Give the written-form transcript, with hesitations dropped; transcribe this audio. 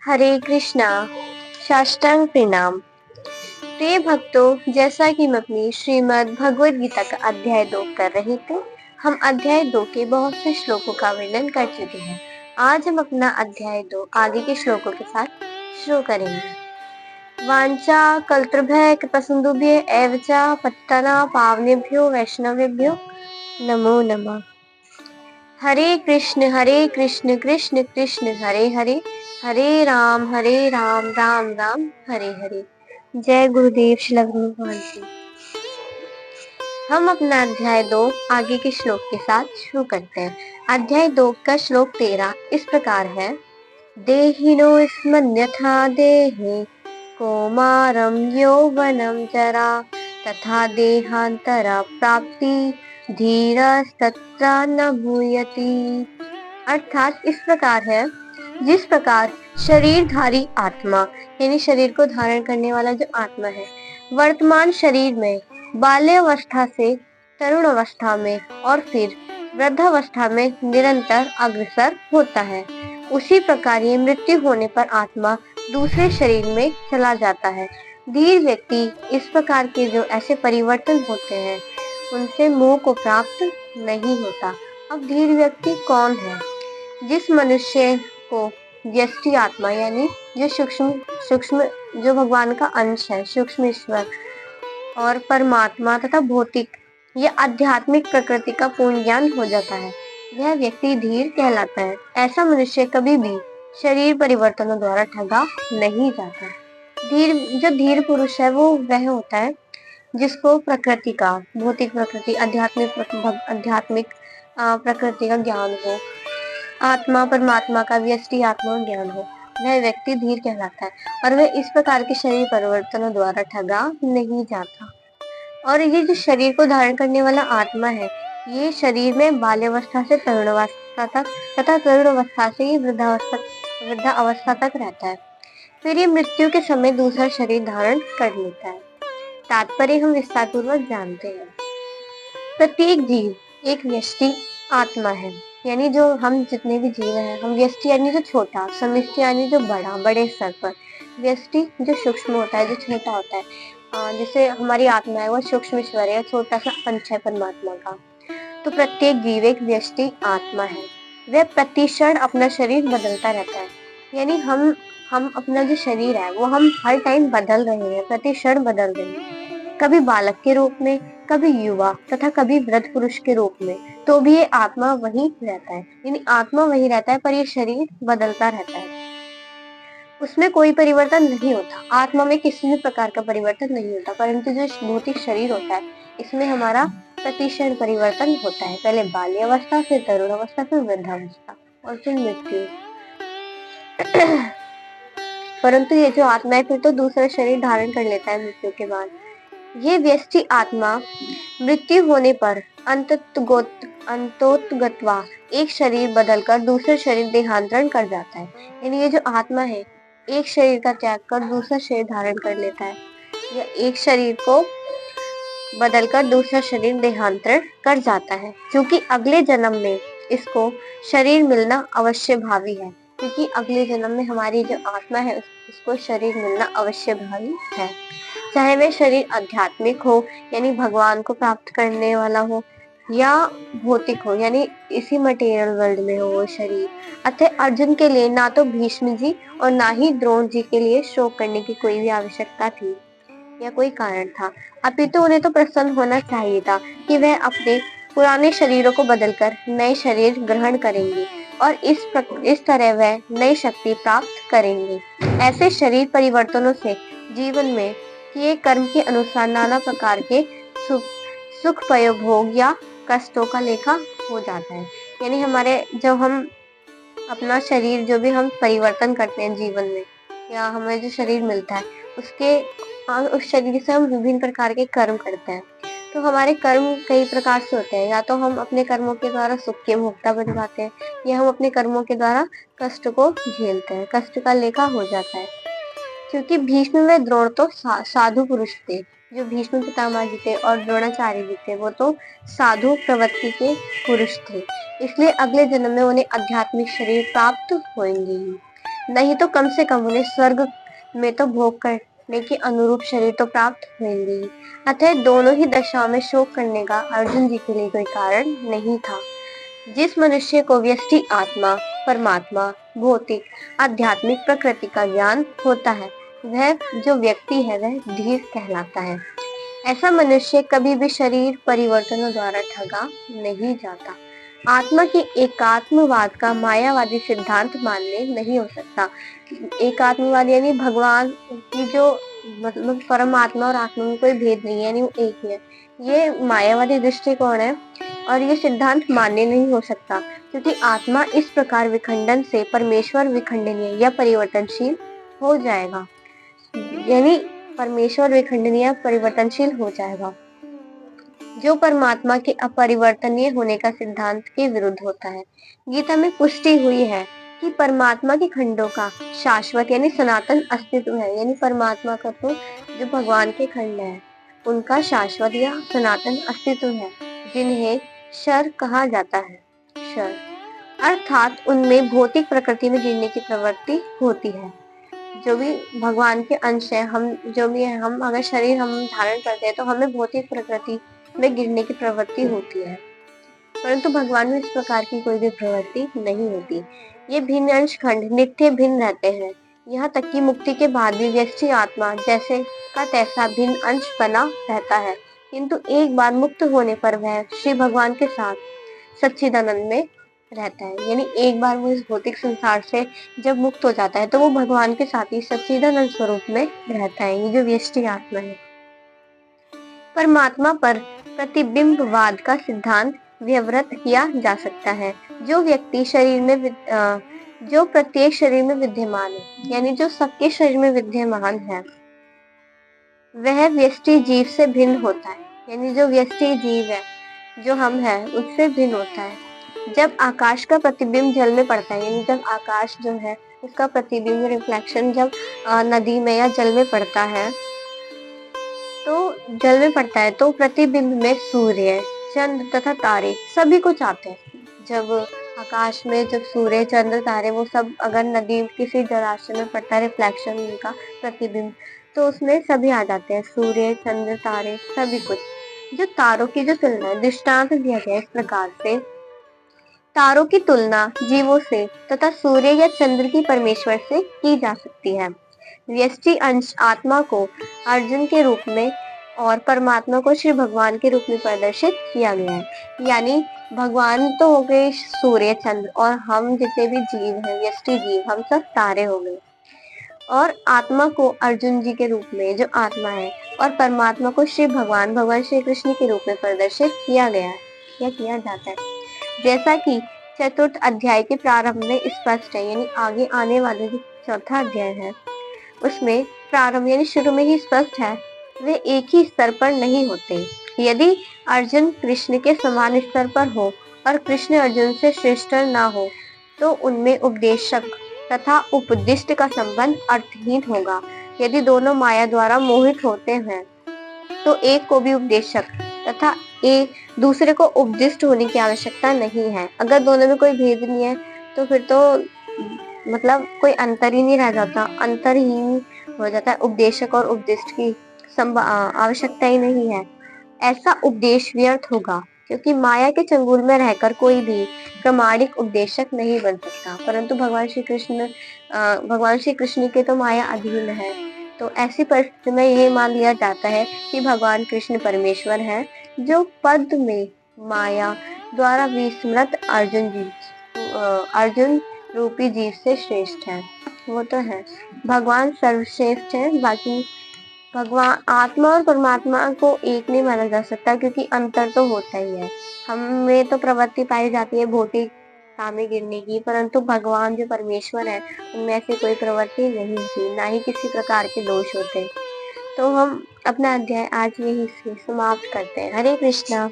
हरे कृष्णा। साष्टांग प्रणाम। प्रिय भक्तों, जैसा कि हम अपनी श्रीमद् भगवद गीता का अध्याय 2 कर रहे थे, हम अध्याय 2 के बहुत से श्लोकों का वर्णन कर चुके हैं। आज हम अपना अध्याय 2 आगे के श्लोकों के साथ शुरू करेंगे। वांचा कल्त्रभय कृपासिंधुभ्य एव च पतितानां पावनेभ्यो वैष्णवेभ्यो नमो नमः। हरे कृष्ण कृष्ण कृष्ण हरे हरे, हरे राम राम राम हरे हरे। जय गुरुदेव श्री भगवान जी। हम अपना अध्याय 2 आगे के श्लोक के साथ शुरू करते हैं। अध्याय 2 का श्लोक 13 इस प्रकार है। देहिनो स्मन्यथा देहे कौमारं यौवनं जरा तथा देहांतरा प्राप्ति धीरस्तत्र न भूयति। अर्थात इस प्रकार है, जिस प्रकार शरीरधारी आत्मा यानी शरीर को धारण करने वाला जो आत्मा है, वर्तमान शरीर में बाल्यावस्था से तरुण अवस्था में और फिर वृद्धावस्था में निरंतर अग्रसर होता है, उसी प्रकार ये मृत्यु होने पर आत्मा दूसरे शरीर में चला जाता है। धीर व्यक्ति इस प्रकार के जो ऐसे परिवर्तन होते हैं उनसे मोह को प्राप्त नहीं होता। अब धीर व्यक्ति कौन है? जिस मनुष्य को व्यष्टि आत्मा यानी जो सूक्ष्म जो भगवान का अंश है, सूक्ष्म ईश्वर और परमात्मा तथा भौतिक या आध्यात्मिक प्रकृति का पूर्ण ज्ञान हो जाता है, वह व्यक्ति धीर कहलाता है। ऐसा मनुष्य कभी भी शरीर परिवर्तनों द्वारा ठगा नहीं जाता। जो धीर पुरुष है वो वह होता है जिसको प्रकृति का, भौतिक प्रकृति, आध्यात्मिक प्रकृति का ज्ञान हो, आत्मा परमात्मा का, व्यष्टि आत्मा का ज्ञान हो, वह व्यक्ति धीर कहलाता है और वह इस प्रकार के शरीर परिवर्तनों द्वारा ठगा नहीं जाता। और ये जो शरीर को धारण करने वाला आत्मा है, ये शरीर में बाल्यावस्था से तरुणावस्था तक तथा तरुणावस्था से वृद्धावस्था तक रहता है। फिर ये मृत्यु के समय दूसरा शरीर धारण कर लेता है। तात्पर्य हम विस्तारपूर्वक जानते हैं। प्रत्येक जीव एक व्यष्टि आत्मा है, यानी जो हम जितने भी जीव हैं, हम व्यष्टि यानी जो छोटा, समिष्टि यानी जो बड़ा, बड़े स्तर पर, व्यष्टि जो सूक्ष्म होता है, जो छोटा होता है। जैसे हमारी आत्मा है वो सूक्ष्म ईश्वर है, छोटा सा अंश है परमात्मा का। तो प्रत्येक जीव एक व्यष्टि आत्मा है। वह प्रतिक्षण अपना शरीर बदलता रहता है, यानी हम अपना जो शरीर है वो हम हर टाइम बदल रहे हैं, प्रतिक्षण बदल रहे हैं। कभी बालक के रूप में, कभी युवा तथा कभी वृद्ध पुरुष के रूप में, तो भी ये आत्मा वही रहता है, यानी आत्मा वही रहता है पर ये शरीर बदलता रहता है। उसमें कोई परिवर्तन नहीं होता, आत्मा में किसी भी प्रकार का परिवर्तन नहीं होता, परंतु जो भौतिक शरीर होता है इसमें हमारा प्रतिक्षण परिवर्तन होता है। पहले बाल्यावस्था, फिर तरुणावस्था, फिर वृद्धावस्था और फिर मृत्यु। परंतु ये जो आत्मा है फिर तो दूसरा शरीर धारण कर लेता है मृत्यु के बाद। ये व्यष्टि आत्मा मृत्यु होने पर अंतोतगत्वा एक शरीर बदलकर दूसरे शरीर देहांतरण कर जाता है, यानी ये जो आत्मा है एक शरीर का त्याग कर दूसरा शरीर धारण कर लेता है, या एक शरीर को बदलकर दूसरा शरीर देहांतरण कर जाता है, क्योंकि अगले जन्म में इसको शरीर मिलना अवश्य भावी है। क्योंकि अगले जन्म में हमारी जो आत्मा है उसको शरीर मिलना अवश्य भावी है, चाहे वह शरीर आध्यात्मिक हो यानी भगवान को प्राप्त करने वाला हो, या भौतिक हो यानी इसी मटेरियल वर्ल्ड में हो वो शरीर। अतः अर्जुन के लिए ना तो भीष्म जी और ना ही द्रोण जी के लिए शोक करने की कोई भी आवश्यकता थी या कोई कारण था, अपितु उन्हें तो प्रसन्न होना चाहिए था कि वह अपने पुराने शरीरों को बदलकर नए शरीर ग्रहण करेंगे और इस तरह वह नई शक्ति प्राप्त करेंगे। ऐसे शरीर परिवर्तनों से जीवन में किए कर्म के अनुसार नाना प्रकार के सुख भोग या कष्टों का लेखा हो जाता है। यानी हमारे जब हम अपना शरीर जो भी हम परिवर्तन करते हैं जीवन में, या हमें जो शरीर मिलता है उस शरीर से हम विभिन्न प्रकार के कर्म करते हैं। तो हमारे कर्म कई प्रकार से होते हैं, या तो हम अपने कर्मों के द्वारा सुख के भोक्ता बन जाते हैं, या हम अपने कर्मों के द्वारा कष्ट को झेलते हैं, कष्ट का लेखा हो जाता है। क्योंकि भीष्म व द्रोण तो साधु पुरुष थे, जो भीष्म पितामह जी थे और द्रोणाचार्य जी थे वो तो साधु प्रवृत्ति के पुरुष थे, इसलिए अगले जन्म में उन्हें आध्यात्मिक शरीर प्राप्त होंगे ही। नहीं तो कम से कम उन्हें स्वर्ग में तो भोग करने के अनुरूप शरीर तो प्राप्त होंगे ही। अतः दोनों ही दशाओं में शोक करने का अर्जुन जी के लिए कोई कारण नहीं था। जिस मनुष्य को व्यष्टि आत्मा, परमात्मा, भौतिक, आध्यात्मिक प्रकृति का ज्ञान होता है, वह जो व्यक्ति है वह धीर कहलाता है। ऐसा मनुष्य कभी भी शरीर परिवर्तनों द्वारा ठगा नहीं जाता। आत्मा के एकात्मवाद का मायावादी सिद्धांत मान्य नहीं हो सकता। एकात्मवाद यानी भगवान की जो मतलब परमात्मा और आत्मा में कोई भेद नहीं है, यानी वो एक ही है। ये मायावादी दृष्टिकोण है और ये सिद्धांत मान्य नहीं हो सकता, क्योंकि आत्मा इस प्रकार विखंडन से परमेश्वर विखंडनीय या परिवर्तनशील हो जाएगा, यानी परमेश्वर विखंडनीय परिवर्तनशील हो जाएगा, जो परमात्मा के अपरिवर्तनीय होने का सिद्धांत के विरुद्ध होता है। गीता में पुष्टि हुई है कि परमात्मा के खंडों का शाश्वत यानी सनातन अस्तित्व है, यानी परमात्मा का तो जो भगवान के खंड है उनका शाश्वत या सनातन अस्तित्व है, जिन्हें शर कहा जाता है। शर अर्थात उनमें भौतिक प्रकृति में गिरने की प्रवृत्ति होती है। जो भी भगवान के अंश है, हम जो भी है, हम अगर शरीर हम धारण करते हैं तो हमें भौतिक प्रकृति में गिरने की प्रवृत्ति होती है, परंतु भगवान में इस प्रकार की कोई भी प्रवृत्ति नहीं होती। ये भिन्न अंश खंड नित्य भिन्न रहते हैं। यहाँ तक कि मुक्ति के बाद भी व्यष्टि आत्मा जैसे का तैसा भिन्न अंश बना रहता है, किंतु एक बार मुक्त होने पर वह श्री भगवान के साथ सच्चिदानंद में रहता है। यानी एक बार वो इस भौतिक संसार से जब मुक्त हो जाता है तो वो भगवान के साथ ही सच्चिदानंद स्वरूप में रहता है। ये जो व्यष्टि आत्मा है। परमात्मा पर प्रतिबिंबवाद का सिद्धांत व्यवृत किया जा सकता है। जो व्यक्ति शरीर में जो प्रत्येक शरीर में विद्यमान है, यानी जो सबके शरीर में विद्यमान है, वह व्यष्टि जीव से भिन्न होता है। यानी जो व्यष्टि जीव है, जो हम है, उससे भिन्न होता है। जब आकाश का प्रतिबिंब जल में पड़ता है, यानी जब आकाश जो है उसका प्रतिबिंब रिफ्लेक्शन जब नदी में या जल में पड़ता है, तो प्रतिबिंब में सूर्य, चंद्र तथा तारे सभी कुछ आते हैं। जब आकाश में जब सूर्य, चंद्र, तारे वो सब अगर नदी किसी जलाशय में पड़ता है, रिफ्लेक्शन उनका प्रतिबिंब, तो उसमें सभी आ जाते हैं, सूर्य, चंद्र, तारे सभी कुछ। जो तारों की जो तुलना दृष्टांत दिया गया इस प्रकार से, तारों की तुलना जीवों से तथा सूर्य या चंद्र की परमेश्वर से की जा सकती है। व्यष्टि अंश आत्मा को अर्जुन के रूप में और परमात्मा को श्री भगवान के रूप में प्रदर्शित किया गया है। यानी भगवान तो हो गए सूर्य, चंद्र, और हम जितने भी जीव हैं, व्यष्टि जीव, हम सब तारे हो गए। और आत्मा को अर्जुन जी के रूप में जो आत्मा है और परमात्मा को श्री भगवान श्री कृष्ण के रूप में प्रदर्शित किया गया है या किया जाता है। जैसा कि चतुर्थ अध्याय के प्रारंभ में स्पष्ट है, यानी आगे आने वाले जो चौथा अध्याय है उसमें प्रारंभ यानी शुरू में ही स्पष्ट है, वे एक ही स्तर पर नहीं होते। यदि अर्जुन कृष्ण के समान स्तर पर हो और कृष्ण अर्जुन से श्रेष्ठ ना हो, तो उनमें उपदेशक तथा उपदिष्ट का संबंध अर्थहीन होगा। यदि दोनों माया द्वारा मोहित होते हैं, तो एक को भी उपदेशक तथा एक दूसरे को उपदिष्ट होने की आवश्यकता नहीं है। अगर दोनों में कोई भेद नहीं है तो फिर तो मतलब कोई अंतर ही नहीं रह जाता, अंतरहीन हो जाता है। उपदेशक और उपदिष्ट की आवश्यकता ही नहीं है। ऐसा उपदेश व्यर्थ होगा, क्योंकि माया के चंगुल में रहकर कोई भी प्रामाणिक उपदेशक नहीं बन सकता। परंतु भगवान श्री कृष्ण के तो माया अधीन है, तो ऐसी परिस्थिति में यह मान लिया जाता है कि भगवान कृष्ण परमेश्वर है, जो पद में माया द्वारा विस्मृत अर्जुन रूपी जीव से श्रेष्ठ है। वो तो है, भगवान सर्वश्रेष्ठ है। बाकी भगवान आत्मा और परमात्मा को एक नहीं माना जा सकता, क्योंकि अंतर तो होता ही है। हम में तो प्रवृत्ति पाई जाती है भौतिक में गिरने की, परंतु भगवान जो परमेश्वर है उनमें ऐसी कोई प्रवृत्ति नहीं होती, ना ही किसी प्रकार के दोष होते। तो हम अपना अध्याय आज यही से समाप्त करते हैं। हरे कृष्णा।